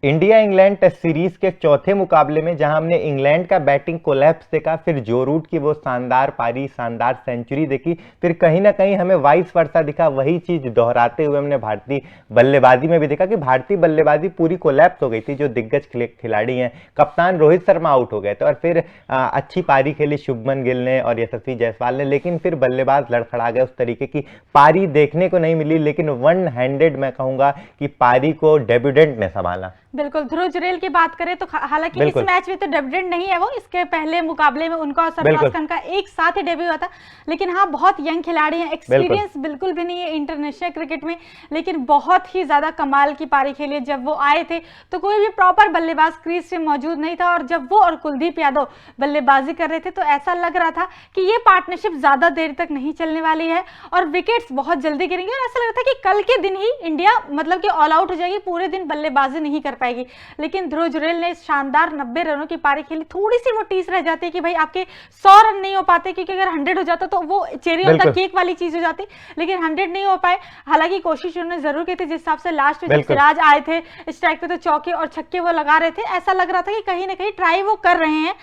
India England test series के चौथे मुकाबले में जहां हमने इंग्लैंड का बैटिंग कोलैप्स देखा, फिर जो रूट की वो शानदार पारी, शानदार सेंचुरी देखी, फिर कहीं ना कहीं हमें वाइस वर्सा दिखा। वही चीज दोहराते हुए हमने भारतीय बल्लेबाजी में भी देखा कि भारतीय बल्लेबाजी पूरी कोलैप्स हो गई थी। जो दिग्गज खिलाड़ी हैं, कप्तान रोहित शर्मा आउट हो गए थे और फिर अच्छी पारी खेली शुभमन गिल ने और यशस्वी जायसवाल ने, लेकिन फिर बल्लेबाज लड़खड़ा गए। उस तरीके की पारी देखने को नहीं मिली, लेकिन वन हैंडेड मैं कहूंगा कि पारी को डेब्यूटेंट ने संभाला। बिल्कुल, ध्रुव जुरैल की बात करें तो हालांकि इस मैच में तो डेब्यूटेंट नहीं है वो, इसके पहले मुकाबले में उनका और सरफराज खान का एक साथ ही डेब्यू हुआ था। लेकिन हाँ, बहुत यंग खिलाड़ी हैं, एक्सपीरियंस बिल्कुल भी नहीं है इंटरनेशनल क्रिकेट में, लेकिन बहुत ही ज्यादा कमाल की पारी खेली है। जब वो आए थे तो कोई भी प्रॉपर बल्लेबाज क्रीज से मौजूद नहीं था, और जब वो और कुलदीप यादव बल्लेबाजी कर रहे थे तो ऐसा लग रहा था कि ये पार्टनरशिप ज्यादा देर तक नहीं चलने वाली है और विकेट्स बहुत जल्दी गिरेंगे, और ऐसा लग रहा था कि कल के दिन ही इंडिया मतलब कि ऑल आउट हो जाएगी, पूरे दिन बल्लेबाजी नहीं कर पाएगी। लेकिन ध्रुव जुरैल ने शानदार 90 रनों की पारी खेली। थोड़ी सी वो टीस रह जाती है कि भाई आपके 100 रन नहीं हो पाते, क्योंकि अगर 100 हो जाता तो वो चेरी ऑन द केक वाली चीज हो जाती, लेकिन 100 नहीं हो पाए। हालांकि कोशिश उन्होंने जरूर की थी, जिस हिसाब से लास्ट में जब सिराज आए थे स्ट्राइक पे तो चौके और छक्के वो लगा रहे थे, ऐसा लग रहा था कि कहीं ना कहीं ट्राई वो कर रहे हैं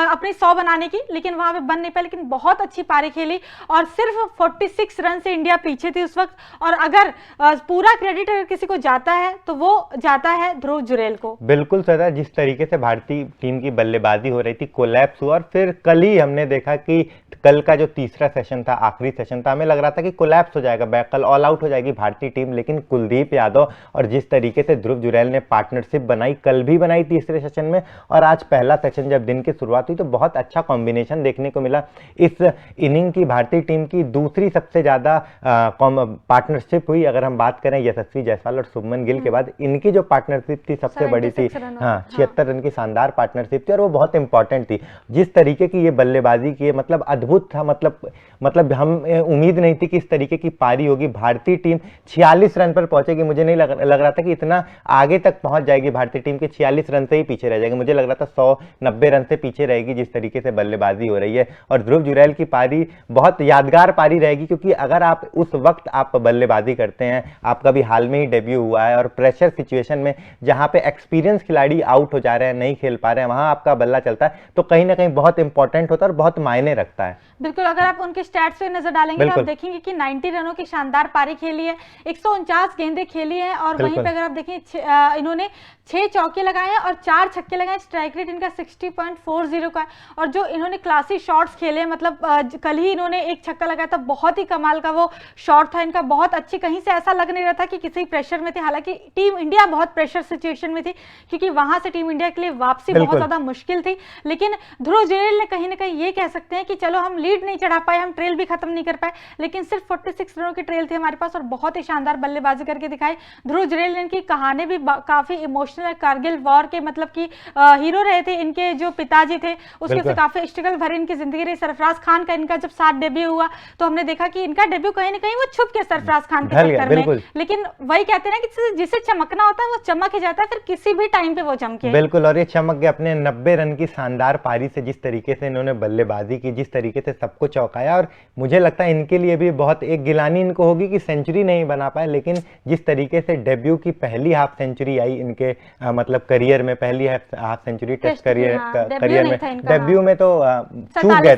अपनी 100 बनाने की, लेकिन वहां पे बन नहीं पाए। लेकिन बहुत अच्छी पारी खेली और सिर्फ 46 रन से इंडिया पीछे थी उस वक्त, और अगर पूरा क्रेडिट अगर किसी को जाता है तो वो जाता है ध्रुव जुरैल को। बिल्कुल सदा, जिस तरीके से भारतीय टीम की बल्लेबाजी हो रही थी, कोलैप्स हुआ, और फिर कल ही हमने देखा कि कल का जो तीसरा सेशन था, आखिरी सेशन था, हमें लग रहा था कि कोलैप्स हो जाएगा, कल ऑल आउट हो जाएगी भारतीय टीम, लेकिन कुलदीप यादव और जिस तरीके से ध्रुव जुरैल ने पार्टनरशिप बनाई, कल भी बनाई तीसरे सेशन में, और आज पहला सेशन जब दिन की शुरुआत हुई तो बहुत अच्छा कॉम्बिनेशन देखने को मिला। इस इनिंग की भारतीय टीम की दूसरी सबसे ज्यादा पार्टनरशिप हुई। अगर हम बात करें यशस्वी जायसवाल और शुभमन गिल के बाद, इनकी जो पार्टनरशिप थी सबसे बड़ी थी। हाँ, 76 रन की शानदार पार्टनरशिप थी और वो बहुत इंपॉर्टेंट थी। जिस तरीके की ये बल्लेबाजी की, मतलब अद्भुत था, मतलब हम उम्मीद नहीं थी कि इस तरीके की पारी होगी। भारतीय टीम 46 रन पर पहुंचेगी, मुझे नहीं लग रहा था कि इतना आगे तक पहुंच जाएगी भारतीय टीम के, 46 रन से ही पीछे रह जाएगी। मुझे लग रहा था 190 रन से पीछे रहेगी जिस तरीके से बल्लेबाजी हो रही है। और ध्रुव जुरैल की पारी बहुत यादगार पारी रहेगी, क्योंकि अगर आप उस वक्त आप बल्लेबाजी करते हैं, आपका भी हाल में ही डेब्यू हुआ है, और प्रेशर सिचुएशन में जहां पे एक्सपीरियंस खिलाड़ी आउट हो जा रहे हैं, नहीं खेल पा रहे हैं, वहां आपका बल्ला चलता है, तो कहीं ना कहीं बहुत इंपॉर्टेंट होता है और बहुत मायने रखता है। बिल्कुल, अगर आप उनके स्टैट्स पे नजर डालेंगे तो आप देखेंगे कि 90 रनों की शानदार पारी खेली है, 149 गेंदें खेली है, और वहीं पे अगर आप देखें इन्होंने 6 चौके लगाए हैं और 4 छक्के लगाए। स्ट्राइक रेट इनका 60.40 का है, और जो इन्होंने क्लासी शॉट्स खेले, मतलब कल ही इन्होंने एक छक्का लगाया था, बहुत ही कमाल का वो शॉट था इनका, बहुत अच्छी, कहीं से ऐसा लग नहीं रहा था कि किसी प्रेशर में थे। हालांकि टीम इंडिया बहुत प्रेशर सिचुएशन में थी, क्योंकि वहां से टीम इंडिया के लिए वापसी बहुत ज्यादा मुश्किल थी। लेकिन ध्रुव जुरैल ने कहीं ना कहीं ये कह सकते हैं कि चलो हम लीड नहीं चढ़ा पाए, हम ट्रेल भी खत्म नहीं कर पाए, लेकिन सिर्फ 46 रनों की ट्रेल थी हमारे पास, और बहुत ही शानदार बल्लेबाजी करके दिखाई। ध्रुव जुरैल ने इनकी कहानी भी काफी इमोशनल है। कारगिल वॉर के मतलब कि हीरो रहे थे, इनके जो पिताजी थे उसके से काफी स्ट्रगल भरी इनकी जिंदगी रही। सरफराज खान का इनका जब साथ डेब्यू हुआ तो हमने देखा कि इनका डेब्यू कहीं ना कहीं वो छुप के सरफराज खान के चक्कर में, लेकिन वही कहते हैं ना कि जिसे चमकना होता है वो चमक ही जाता है, फिर किसी भी टाइम पे वो चमके। बिल्कुल, और ये चमक गए अपने 90 रन की शानदार पारी से, जिस तरीके से इन्होंने बल्लेबाजी की, जिस तरीके से सबको चौंकाया। और मुझे लगता है इनके लिए भी बहुत एक गिलानी इनको होगी कि सेंचुरी नहीं बना पाए, लेकिन जिस तरीके से डेब्यू की पहली हाफ सेंचुरी आई इनके मतलब करियर में, पहली हाफ सेंचुरी टेस्ट करियर में, डेब्यू में तो चूक गए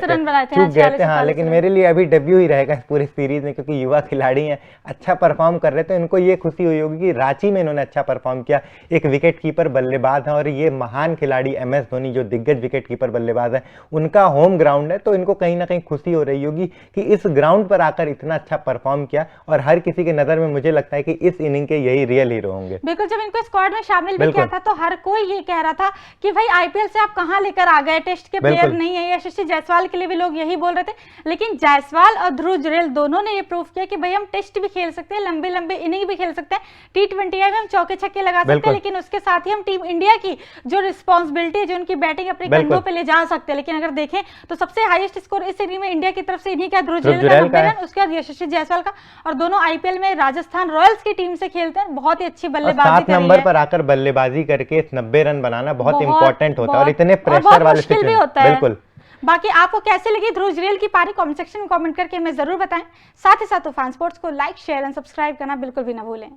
थे। हाँ, लेकिन मेरे लिए अभी डेब्यू ही रहेगा इस पूरी सीरीज में, क्योंकि युवा खिलाड़ी हैं, अच्छा परफॉर्म कर रहे थे। इनको ये खुशी हुई होगी कि रांची में इन्होंने अच्छा परफॉर्म किया। एक विकेट कीपर बल्लेबाज है और ये महान खिलाड़ी MS धोनी जो दिग्गज विकेट कीपर बल्लेबाज है, उनका होम ग्राउंड है, तो इनको कहीं ना कहीं खुशी हो रही होगी कि इस ग्राउंड पर आकर इतना अच्छा परफॉर्म किया। और हर किसी के नजर में मुझे लगता है कि इस इनिंग के यही रियल हीरो होंगे। बिल्कुल, जब इनको स्क्वाड में शामिल भी किया था तो हर कोई ये कह रहा था कि भाई IPL से आप कहां लेकर आ गए, टेस्ट के प्लेयर नहीं है। यशस्वी जायसवाल के लिए भी लोग यही बोल रहे थे, लेकिन जायसवाल और ध्रुव जुरैल दोनों ने ये प्रूव किया कि भाई हम टेस्ट भी खेल सकते हैं, लंबे लंबे इनिंग भी खेल सकते हैं, T20 में हम चौके छक्के लगा सकते हैं, लेकिन उसके साथ ही हम टीम इंडिया की जो रिस्पॉन्सिबिलिटी है, जो उनकी बैटिंग अपने कंधों पे ले जा सकते हैं। लेकिन अगर देखें तो सबसे हाईएस्ट स्कोर इस सीरीज में इंडिया की तरफ से इन्हीं का, ध्रुव जुरैल का 90 रन, उसके बाद यशस्वी जायसवाल का, और दोनों IPL में राजस्थान रॉयल्स की टीम से खेलते हैं। बहुत ही अच्छी बल्लेबाजी 7 नंबर पर आकर बल्लेबाजी करके 90 रन बनाना बहुत इंपॉर्टेंट होता है, और इतने प्रेशर वाले मुश्किल भी होता है। बिल्कुल। बाकी आपको कैसे लगी ध्रुव जुरैल की पारी, कमेंट सेक्शन में कमेंट करके हमें जरूर बताएं। साथ ही साथ तूफान स्पोर्ट्स को लाइक, शेयर एंड सब्सक्राइब करना बिल्कुल भी ना भूलें।